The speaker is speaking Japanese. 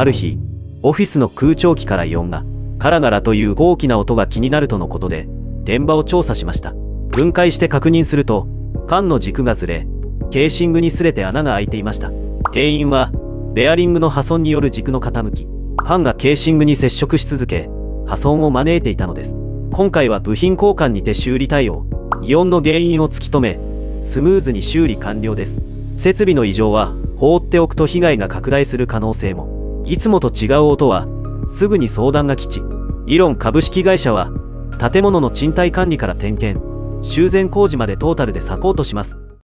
ある日、オフィスの空調機から異音が、ガラガラという大きな音が気になるとのことで、現場を調査しました。分解して確認すると、管の軸がずれ、ケーシングに擦れて穴が開いていました。原因は、ベアリングの破損による軸の傾き、管がケーシングに接触し続け、破損を招いていたのです。今回は部品交換にて修理対応、異音の原因を突き止め、スムーズに修理完了です。設備の異常は放っておくと被害が拡大する可能性も。いつもと違う音はすぐに相談が吉。イロン株式会社は建物の賃貸管理から点検、修繕工事までトータルでサポートします。